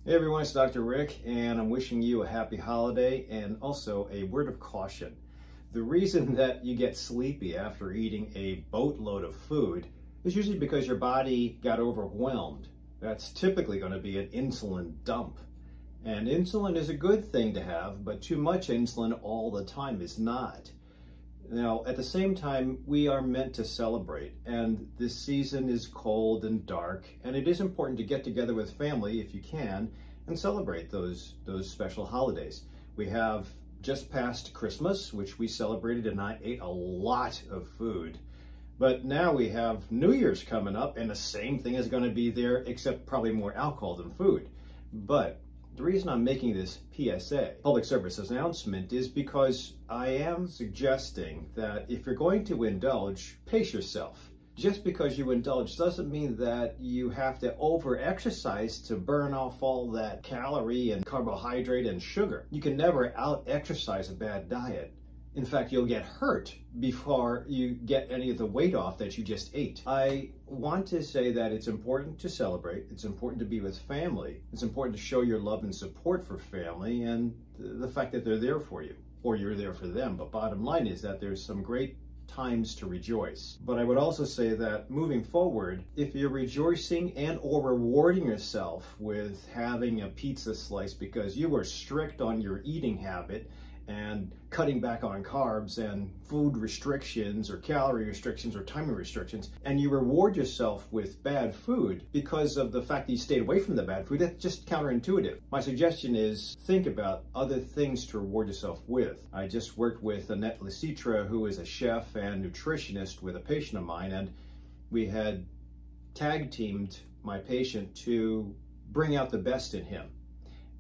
Hey everyone, it's Dr. Rick, and I'm wishing you a happy holiday and also a word of caution. The reason that you get sleepy after eating a boatload of food is usually because your body got overwhelmed. That's typically going to be an insulin dump. And insulin is a good thing to have, but too much insulin all the time is not. Now, at the same time, we are meant to celebrate, and this season is cold and dark, and it is important to get together with family if you can and celebrate those special holidays. We have just passed Christmas, which we celebrated, and I ate a lot of food. But now we have New Year's coming up, and the same thing is going to be there, except probably more alcohol than food. But the reason I'm making this PSA, public service announcement, is because I am suggesting that if you're going to indulge, pace yourself. Just because you indulge doesn't mean that you have to over-exercise to burn off all that calorie and carbohydrate and sugar. You can never out-exercise a bad diet. In fact, you'll get hurt before you get any of the weight off that you just ate. I want to say that it's important to celebrate. It's important to be with family. It's important to show your love and support for family and the fact that they're there for you, or you're there for them. But bottom line is that there's some great times to rejoice. But I would also say that moving forward, if you're rejoicing and or rewarding yourself with having a pizza slice because you were strict on your eating habit and cutting back on carbs and food restrictions or calorie restrictions or timing restrictions, and you reward yourself with bad food because of the fact that you stayed away from the bad food, that's just counterintuitive. My suggestion is think about other things to reward yourself with. I just worked with Annette Lecitra, who is a chef and nutritionist with a patient of mine, and we had tag teamed my patient to bring out the best in him.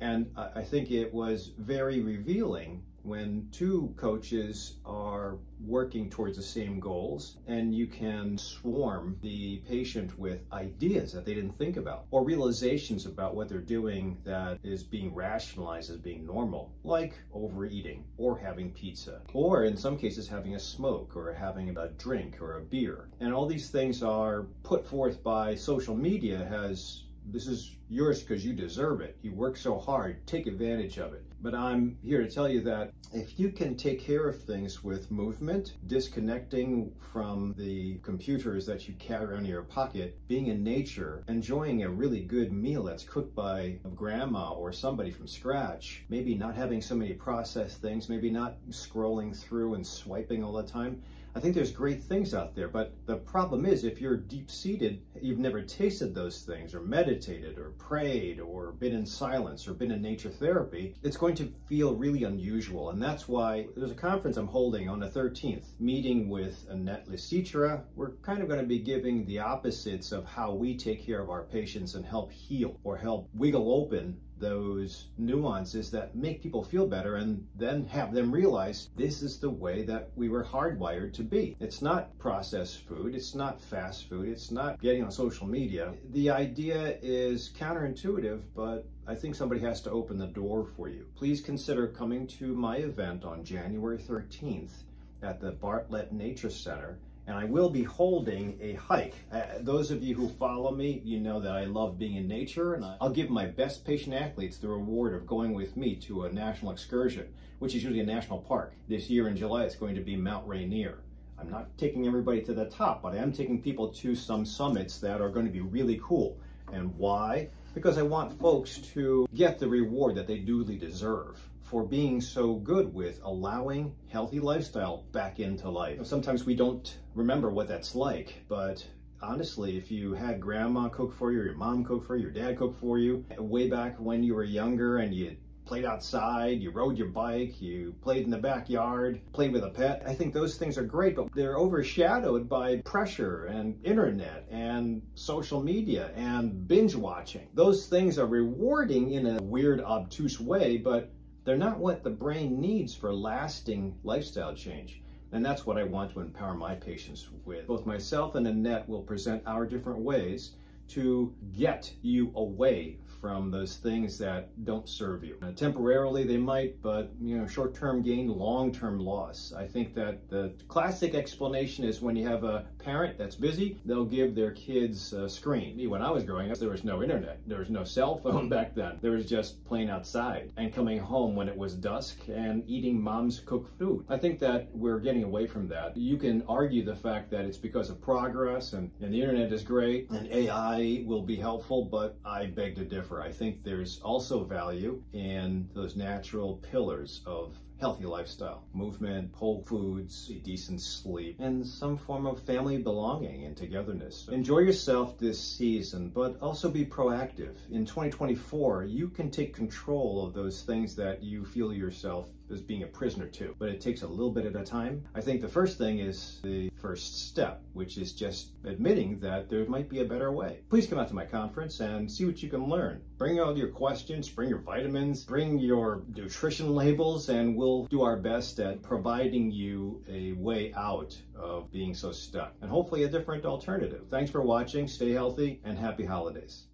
And I think it was very revealing when two coaches are working towards the same goals and you can swarm the patient with ideas that they didn't think about or realizations about what they're doing that is being rationalized as being normal, like overeating or having pizza, or in some cases having a smoke or having a drink or a beer. And all these things are put forth by social media as this is yours because you deserve it. You work so hard, take advantage of it. But I'm here to tell you that if you can take care of things with movement, disconnecting from the computers that you carry around in your pocket, being in nature, enjoying a really good meal that's cooked by grandma or somebody from scratch, maybe not having so many processed things, maybe not scrolling through and swiping all the time, I think there's great things out there, but the problem is if you're deep-seated, you've never tasted those things or meditated or prayed or been in silence or been in nature therapy, it's going to feel really unusual. And that's why there's a conference I'm holding on the 13th, meeting with Annette Lecitra. We're kind of going to be giving the opposites of how we take care of our patients and help heal or help wiggle open those nuances that make people feel better and then have them realize this is the way that we were hardwired to be. It's not processed food, it's not fast food, it's not getting on social media. The idea is counterintuitive, but I think somebody has to open the door for you. Please consider coming to my event on January 13th at the Bartlett Nature Center. And I will be holding a hike. Those of you who follow me, you know that I love being in nature, and I'll give my best patient athletes the reward of going with me to a national excursion, which is usually a national park. This year in July, it's going to be Mount Rainier. I'm not taking everybody to the top, but I am taking people to some summits that are going to be really cool. And why? Because I want folks to get the reward that they duly deserve for being so good with allowing healthy lifestyle back into life. Sometimes we don't remember what that's like, but honestly, if you had grandma cook for you, or your mom cook for you, your dad cook for you, way back when you were younger and you played outside, you rode your bike, you played in the backyard, played with a pet, I think those things are great, but they're overshadowed by pressure and internet and social media and binge watching. Those things are rewarding in a weird, obtuse way, but they're not what the brain needs for lasting lifestyle change. And that's what I want to empower my patients with. Both myself and Annette will present our different ways to get you away from those things that don't serve you. Temporarily they might, but short-term gain, long-term loss. I think that the classic explanation is when you have a parent that's busy, they'll give their kids a screen. When I was growing up, there was no internet. There was no cell phone back then. There was just playing outside and coming home when it was dusk and eating mom's cooked food. I think that we're getting away from that. You can argue the fact that it's because of progress and the internet is great and AI will be helpful, but I beg to differ. I think there's also value in those natural pillars of healthy lifestyle, movement, whole foods, decent sleep, and some form of family belonging and togetherness. Enjoy yourself this season, but also be proactive. In 2024, you can take control of those things that you feel yourself as being a prisoner to, but it takes a little bit at a time. I think the first thing is the first step, which is just admitting that there might be a better way. Please come out to my conference and see what you can learn. Bring all your questions, bring your vitamins, bring your nutrition labels, and we'll do our best at providing you a way out of being so stuck, and hopefully a different alternative. Thanks for watching, stay healthy, and happy holidays.